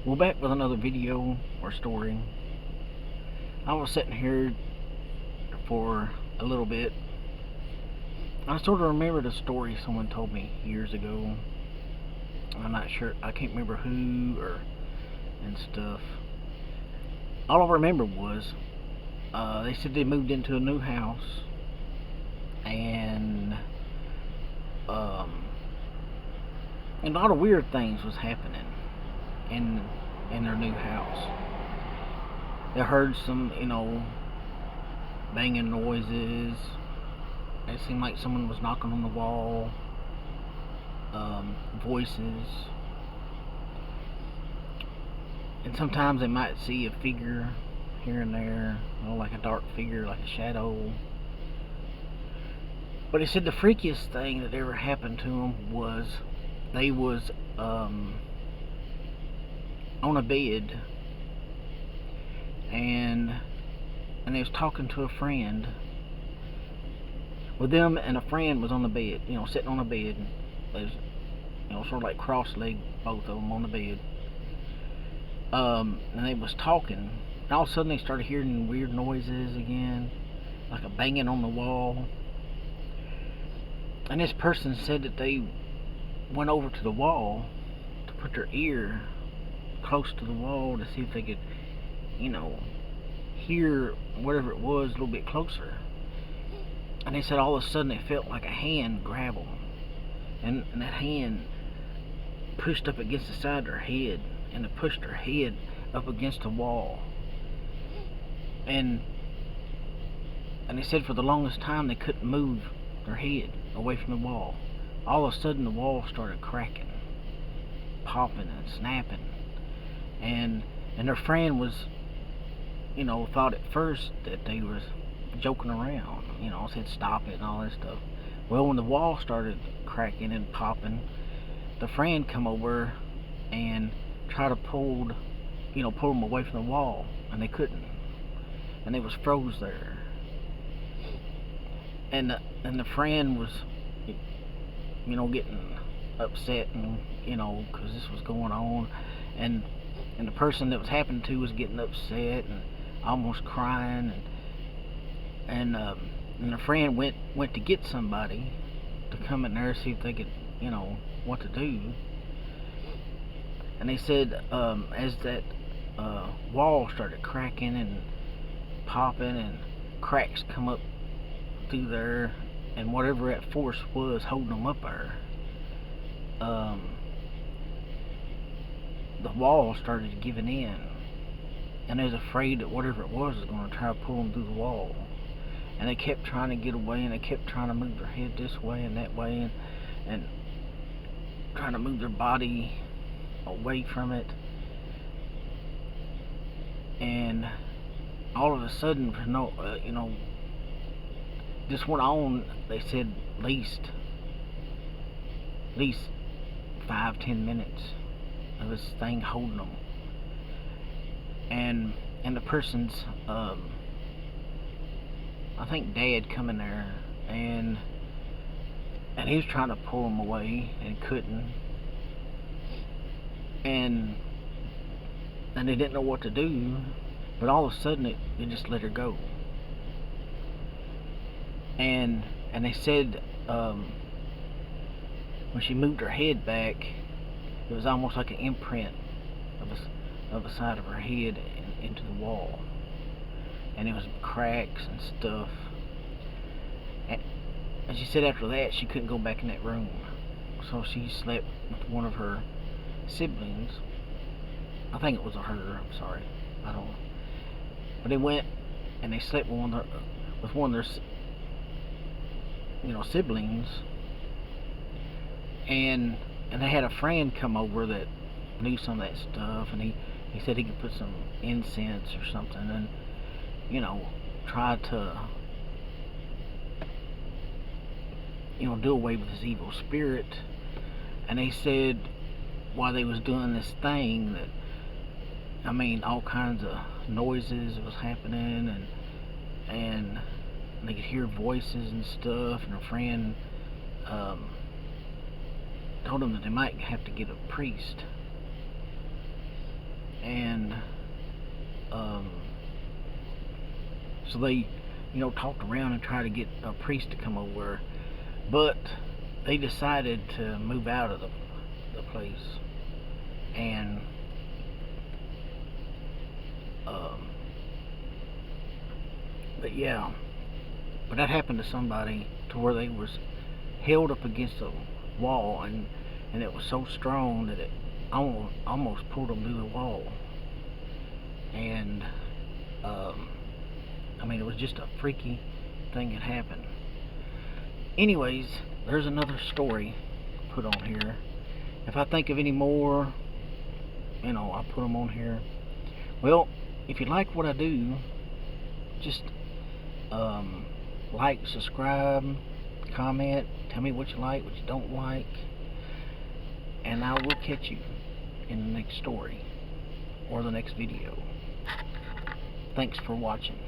Well, back with another video or story. I was sitting here for a little bit. I sort of remembered a story someone told me years ago. I'm not sure, I can't remember who or and stuff. All I remember was they said they moved into a new house and um, a lot of weird things was happening in in their new house. They heard some, banging noises. It seemed like someone was knocking on the wall. Voices, and sometimes they might see a figure here and there, like a dark figure, like a shadow. But he said the freakiest thing that ever happened to them was they was on a bed, and they was talking to a friend. With them and a friend was on the bed, sitting on a bed. They was, sort of like cross-legged, both of them on the bed. And they was talking. And all of a sudden they started hearing weird noises again, like a banging on the wall. And this person said that they went over to the wall to put their ear close to the wall to see if they could, hear whatever it was a little bit closer. And they said all of a sudden they felt like a hand grab them. And that hand pushed up against the side of their head, and it pushed their head up against the wall. And they said for the longest time they couldn't move their head away from the wall. All of a sudden the wall started cracking, popping and snapping. And their friend was, thought at first that they was joking around, said stop it and all that stuff. Well, when the wall started cracking and popping, the friend come over and tried to pull them away from the wall, and they couldn't, and they was froze there. And the friend was, getting upset, and because this was going on, and the person that was happening to was getting upset and almost crying, and the friend went to get somebody to come in there see if they could, what to do. And they said as that wall started cracking and popping and cracks come up through there, and whatever that force was holding them up there, the wall started giving in, and they was afraid that whatever it was going to try to pull them through the wall. And they kept trying to get away, and they kept trying to move their head this way and that way, and trying to move their body away from it. And all of a sudden, this went on. They said at least 5-10 minutes of this thing holding them. And the person's I think dad come in there, and he was trying to pull him away and couldn't, and they didn't know what to do. But all of a sudden it just let her go. And they said when she moved her head back, it was almost like an imprint of the side of her head into the wall. And it was cracks and stuff. And she said after that she couldn't go back in that room, so she slept with one of her siblings. I think it was a her. I'm sorry, I don't know. But they went and they slept with one of their siblings, and they had a friend come over that knew some of that stuff, and he said he could put some incense or something and try to do away with his evil spirit. And they said while they was doing this thing that, all kinds of noises was happening, and they could hear voices and stuff. And her friend told them that they might have to get a priest and so they, talked around and tried to get a priest to come over, but they decided to move out of the place. And but yeah, but that happened to somebody to where they was held up against a wall, and it was so strong that it almost pulled them through the wall. And it was just a freaky thing that happened. Anyways, there's another story put on here. If I think of any more, I'll put them on here. Well, if you like what I do, just like, subscribe, comment, tell me what you like, what you don't like, and I will catch you in the next story or the next video. Thanks for watching.